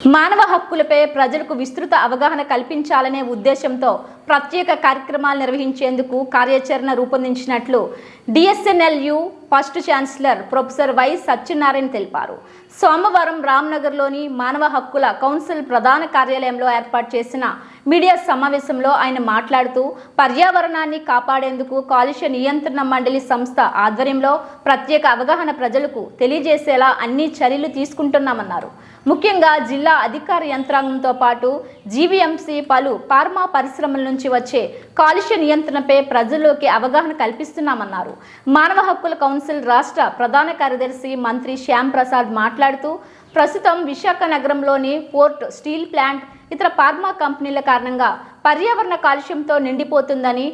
మానవ హక్కులపై ప్రజలకు విస్తృత అవగాహన కల్పించాలనే ఉద్దేశంతో ప్రత్యేక కార్యక్రమాలు నిర్వహించేందుకు కార్యాచరణ రూపొందించినట్లు DSNLU first chancellor professor Y Satyanarayana తెలిపారు. సోమవారం రామ్నగర్లోని మానవ హక్కుల కౌన్సిల్ ప్రధాన కార్యాలయంలో ఏర్పాటు చేసిన మీడియా సమావేశంలో ఆయన మాట్లాడుతూ పర్యావరణాన్ని కాపాడేందుకు కాలుష్య నియంత్రణ మండలి సంస్థ ఆధ్వర్యంలో ప్రత్యేక అవగాహన ప్రజలకు తెలియజేసేలా అన్ని చర్యలు తీసుకుంటున్నామన్నారు. ముఖ్యంగా జిల్లా అధికార యంత్రాంగంతో పాటు జీవీఎంసీ పలు ఫార్మా పరిశ్రమల నుంచి వచ్చే కాలుష్య నియంత్రణపై ప్రజల్లోకి అవగాహన కల్పిస్తున్నామన్నారు. మానవ హక్కుల కౌన్సిల్ రాష్ట్ర ప్రధాన కార్యదర్శి మంత్రి శ్యామ్ ప్రసాద్ మాట్లాడుతూ ప్రస్తుతం విశాఖ నగరంలోని పోర్ట్, స్టీల్ ప్లాంట్, ఇతర ఫార్మా కంపెనీల కారణంగా పర్యావరణ కాలుష్యంతో నిండిపోతుందని,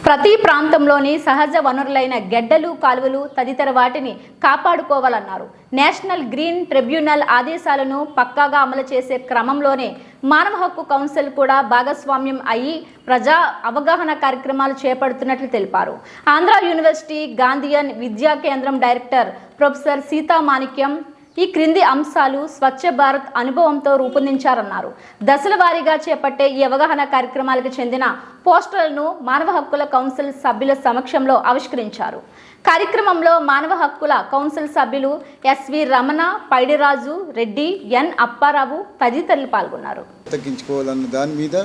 ప్రతి ప్రాంతంలోని సహజ వనరులైన గెడ్డలు, కాలువలు తదితర వాటిని కాపాడుకోవాలన్నారు. నేషనల్ గ్రీన్ ట్రిబ్యునల్ ఆదేశాలను పక్కాగా అమలు చేసే క్రమంలోనే మానవ హక్కు కౌన్సిల్ కూడా భాగస్వామ్యం అయ్యి ప్రజా అవగాహన కార్యక్రమాలు చేపడుతున్నట్లు తెలిపారు. ఆంధ్ర యూనివర్సిటీ గాంధీయన్ విద్యా కేంద్రం డైరెక్టర్ ప్రొఫెసర్ సీతామాణిక్యం ఈ క్రింది అంశాలు స్వచ్ఛ భారత్ అనుభవంతో రూపొందించారన్నారు. దశల వారీగా చేపట్టే ఈ అవగాహన కార్యక్రమాలకు చెందిన పోస్టర్లను మానవ హక్కుల కౌన్సిల్ సభ్యుల సమక్షంలో ఆవిష్కరించారు. కార్యక్రమంలో మానవ హక్కుల కౌన్సిల్ సభ్యులు ఎస్వి రమణ, పైడిరాజు రెడ్డి, ఎన్ అప్పారావు తదితరులు పాల్గొన్నారు. తగ్గించుకోవాలన్న దాని మీద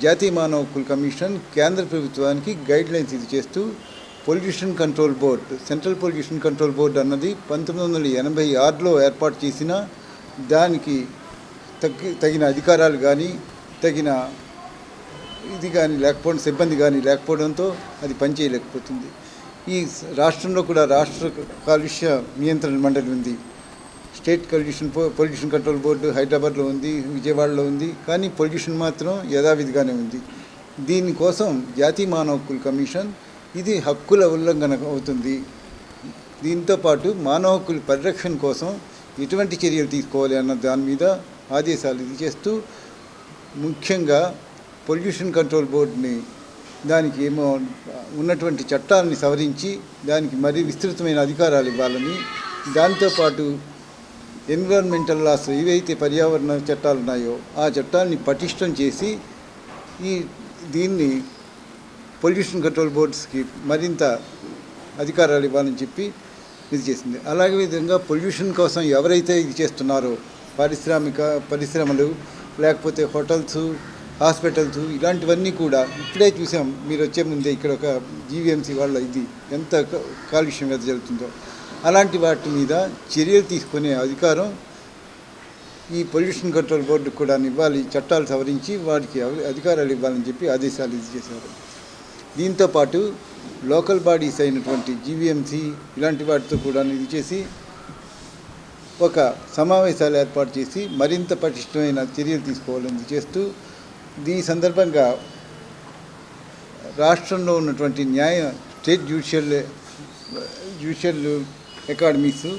జాతీయ మానవ హక్కుల కమిషన్ కేంద్ర ప్రభుత్వానికి గైడ్ లైన్స్ ఇది చేస్తూ pollution control board, central pollution control board అన్నది 1986లో ఏర్పాటు చేసిన, దానికి తగిన అధికారాలు కానీ తగిన ఇది కానీ లేకపోవడం, సిబ్బంది కానీ లేకపోవడంతో అది పనిచేయలేకపోతుంది. ఈ రాష్ట్రంలో కూడా రాష్ట్ర కాలుష్య నియంత్రణ మండలి ఉంది. స్టేట్ పొల్యూషన్ కంట్రోల్ బోర్డు హైదరాబాద్లో ఉంది, విజయవాడలో ఉంది. కానీ పొల్యూషన్ మాత్రం యథావిధిగానే ఉంది. దీనికోసం జాతీయ మానవ హక్కుల కమిషన్ ఇది హక్కుల ఉల్లంఘన అవుతుంది. దీంతోపాటు మానవ హక్కుల పరిరక్షణ కోసం ఎటువంటి చర్యలు తీసుకోవాలి అన్న దాని మీద ఆదేశాలు ఇది చేస్తూ, ముఖ్యంగా పొల్యూషన్ కంట్రోల్ బోర్డుని దానికి ఏమో ఉన్నటువంటి చట్టాలని సవరించి దానికి మరీ విస్తృతమైన అధికారాలు ఇవ్వాలని, దాంతోపాటు ఎన్విరాన్మెంటల్ లాస్ ఏవైతే పర్యావరణ చట్టాలు ఉన్నాయో ఆ చట్టాలని పటిష్టం చేసి దీన్ని పొల్యూషన్ కంట్రోల్ బోర్డ్స్కి మరింత అధికారాలు ఇవ్వాలని చెప్పి ఇది చేసింది. అలాగే విధంగా పొల్యూషన్ కోసం ఎవరైతే ఇది చేస్తున్నారో పరిశ్రమలు, లేకపోతే హోటల్స్, హాస్పిటల్స్, ఇలాంటివన్నీ కూడా ఇప్పుడే చూసాం. మీరు వచ్చే ముందే ఇక్కడ ఒక జీవీఎంసీ వాళ్ళ ఇది ఎంత కాలుష్యం వెదజల్లుతుందో, అలాంటి వాటి మీద చర్యలు తీసుకునే అధికారం ఈ పొల్యూషన్ కంట్రోల్ బోర్డుకు కూడా ఇవ్వాలి. చట్టాలు సవరించి వాటికి అధికారాలు ఇవ్వాలని చెప్పి ఆదేశాలు ఇది చేశారు. దీంతోపాటు లోకల్ బాడీస్ అయినటువంటి జీవీఎంసీ ఇలాంటి వాటితో కూడా ఇది చేసి ఒక సమావేశాలు ఏర్పాటు చేసి మరింత పటిష్టమైన చర్యలు తీసుకోవాలని చేస్తూ, దీని సందర్భంగా రాష్ట్రంలో ఉన్నటువంటి state judicial academies,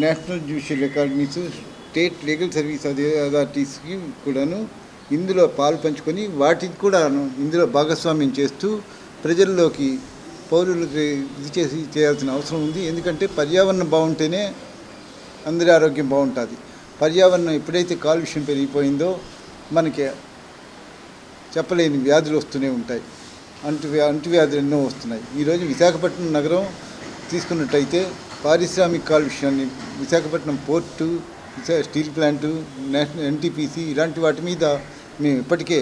national judicial academies, state legal service అథారిటీస్కి కూడాను ఇందులో పాలు పంచుకొని వాటికి కూడా ఇందులో భాగస్వామ్యం చేస్తూ ప్రజల్లోకి, పౌరులకి ఇది చేయాల్సిన అవసరం ఉంది. ఎందుకంటే పర్యావరణం బాగుంటేనే అందరి ఆరోగ్యం బాగుంటుంది. పర్యావరణం ఎప్పుడైతే కాలుష్యం పెరిగిపోయిందో మనకి చెప్పలేని వ్యాధులు వస్తూనే ఉంటాయి. అంటువ్యాధులు ఎన్నో వస్తున్నాయి. ఈరోజు విశాఖపట్నం నగరం తీసుకున్నట్టయితే పారిశ్రామిక కాలుష్యాన్ని, Visakhapatnam port, steel plant, national NTPC ఇలాంటి వాటి మీద మేము ఇప్పటికే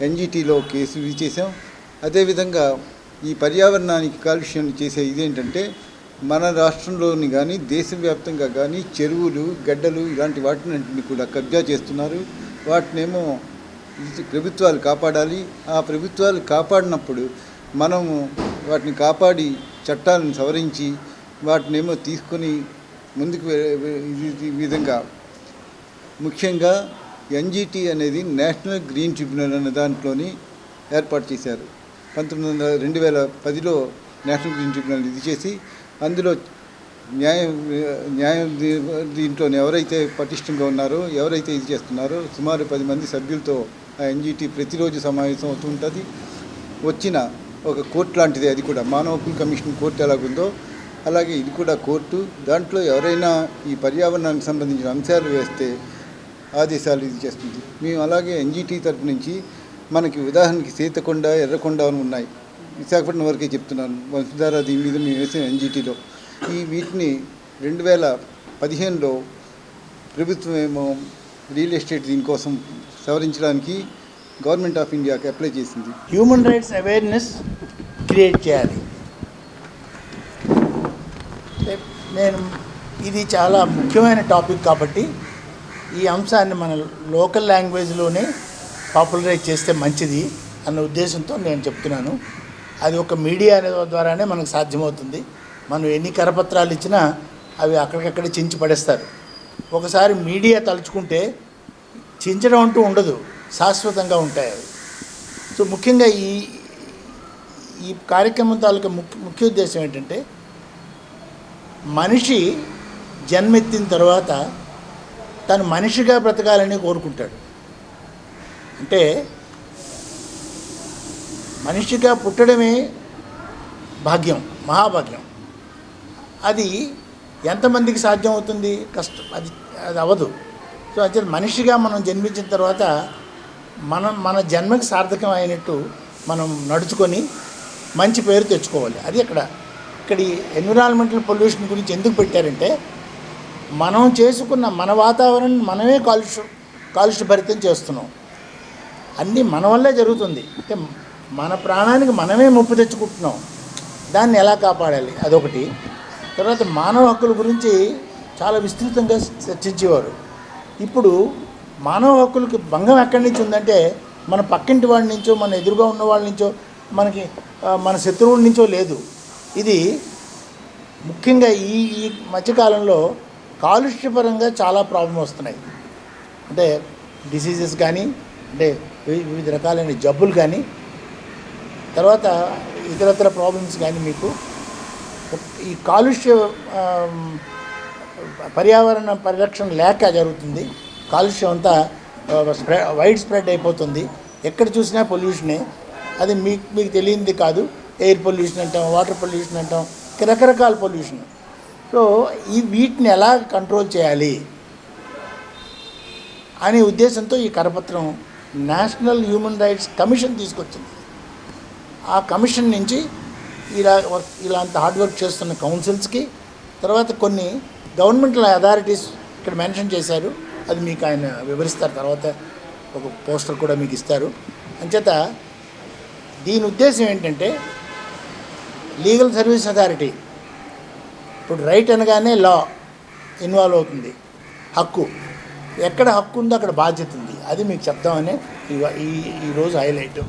ఎన్జిటీలో కేసు చేసాం. అదేవిధంగా ఈ పర్యావరణానికి కాలుష్యాన్ని చేసే ఇదేంటంటే మన రాష్ట్రంలోని కానీ దేశవ్యాప్తంగా కానీ చెరువులు, గడ్డలు ఇలాంటి వాటిని కూడా కబ్జా చేస్తున్నారు. వాటినేమో ప్రభుత్వాలు కాపాడాలి. ఆ ప్రభుత్వాలు కాపాడినప్పుడు మనము వాటిని కాపాడి చట్టాలను సవరించి వాటినేమో తీసుకొని ముందుకు ఈ విధంగా, ముఖ్యంగా ఎన్జిటి అనేది నేషనల్ గ్రీన్ ట్రిబ్యునల్ అనే దాంట్లోని ఏర్పాటు చేశారు. 2010లో నేషనల్ గ్రీన్ ట్రిబ్యునల్ ఇది చేసి అందులో న్యాయం దీంట్లో ఎవరైతే పటిష్టంగా ఉన్నారో, ఎవరైతే ఇది చేస్తున్నారో సుమారు 10 మంది సభ్యులతో ఆ ఎన్జిటి ప్రతిరోజు సమావేశం అవుతూ ఉంటుంది. వచ్చిన ఒక కోర్టు లాంటిది అది కూడా. మానవ హక్కుల కమిషన్ కోర్టు ఎలాగుందో అలాగే ఇది కూడా కోర్టు. దాంట్లో ఎవరైనా ఈ పర్యావరణానికి సంబంధించిన అంశాలు వేస్తే ఆదేశాలు ఇది చేస్తుంది. మేము అలాగే ఎన్జిటి తరపు నుంచి మనకి ఉదాహరణకి సీతకొండ, ఎర్రకొండ అని ఉన్నాయి. విశాఖపట్నం వరకే చెప్తున్నాను. వంశధార దీని మీద మేము వేసిన ఎన్జిటిలో వీటిని 2015లో ప్రభుత్వం ఏమో రియల్ ఎస్టేట్ దీనికోసం సవరించడానికి గవర్నమెంట్ ఆఫ్ ఇండియాకి అప్లై చేసింది. హ్యూమన్ రైట్స్ అవేర్నెస్ క్రియేట్ చేయాలి. నేను ఇది చాలా ముఖ్యమైన టాపిక్ కాబట్టి ఈ అంశాన్ని మన లోకల్ లాంగ్వేజ్లోనే పాపులరైజ్ చేస్తే మంచిది అన్న ఉద్దేశంతో నేను చెప్తున్నాను. అది ఒక మీడియా ద్వారానే మనకు సాధ్యమవుతుంది. మనం ఎన్ని కరపత్రాలు ఇచ్చినా అవి అక్కడికక్కడే చించి పడేస్తారు. ఒకసారి మీడియా తలుచుకుంటే చించడం అంటూ ఉండదు, శాశ్వతంగా ఉంటాయి అవి. సో ముఖ్యంగా ఈ కార్యక్రమం తాలూకా ముఖ్య ఉద్దేశం ఏంటంటే, మనిషి జన్మెత్తిన తర్వాత తను మనిషిగా బ్రతకాలని కోరుకుంటాడు. అంటే మనిషిగా పుట్టడమే భాగ్యం, మహాభాగ్యం. అది ఎంతమందికి సాధ్యం అవుతుంది? కష్టం, అది అవ్వదు. సో అంటే మనిషిగా మనం జన్మించిన తర్వాత మన జన్మకి సార్థకం అయినట్టు మనం నడుచుకొని మంచి పేరు తెచ్చుకోవాలి. అది ఇక్కడ ఈ ఎన్విరాన్మెంటల్ పొల్యూషన్ గురించి ఎందుకు పెట్టారంటే, మనం చేసుకున్న మన వాతావరణం మనమే కాలుష్యభరితం చేస్తున్నాం. అన్నీ మన వల్లే జరుగుతుంది. అంటే మన ప్రాణానికి మనమే ముప్పు తెచ్చుకుంటున్నాం. దాన్ని ఎలా కాపాడాలి అదొకటి. తర్వాత మానవ హక్కుల గురించి చాలా విస్తృతంగా చర్చించేవారు. ఇప్పుడు మానవ హక్కులకి భంగం ఎక్కడి నుంచి ఉందంటే, మన పక్కింటి వాడి నుంచో, మన ఎదురుగా ఉన్న వాళ్ళ నుంచో, మన శత్రువుల నుంచో లేదు. ఇది ముఖ్యంగా ఈ మధ్యకాలంలో కాలుష్యపరంగా చాలా ప్రాబ్లం వస్తున్నాయి. అంటే డిసీజెస్ కానీ, అంటే వివిధ రకాలైన జబ్బులు కానీ, తర్వాత ఇతరత్ర ప్రాబ్లమ్స్ కానీ మీకు ఈ కాలుష్య పర్యావరణ పరిరక్షణ లేక జరుగుతుంది. కాలుష్యం అంతా వైడ్ స్ప్రెడ్ అయిపోతుంది. ఎక్కడ చూసినా పొల్యూషనే. అది మీకు తెలియంది కాదు. ఎయిర్ పొల్యూషన్ అంటాం, వాటర్ పొల్యూషన్ అంటాం, రకరకాల పొల్యూషన్. సో వీటిని ఎలా కంట్రోల్ చేయాలి అనే ఉద్దేశంతో ఈ కరపత్రం నేషనల్ హ్యూమన్ రైట్స్ కమిషన్ తీసుకొచ్చింది. ఆ కమిషన్ నుంచి ఇలాంటి హార్డ్ వర్క్ చేస్తున్న కౌన్సిల్స్కి, తర్వాత కొన్ని గవర్నమెంటల్ అథారిటీస్ ఇక్కడ మెన్షన్ చేశారు. అది మీకు ఆయన వివరిస్తారు. తర్వాత ఒక పోస్టర్ కూడా మీకు ఇస్తారు. అంచేత దీని ఉద్దేశం ఏంటంటే, లీగల్ సర్వీస్ అథారిటీ ఇప్పుడు రైట్ అనగానే లా ఇన్వాల్వ్ అవుతుంది. హక్కు, ఎక్కడ హక్కు ఉందో అక్కడ బాధ్యత ఉంది. అది మీకు చెప్దామని ఈరోజు హైలైట్.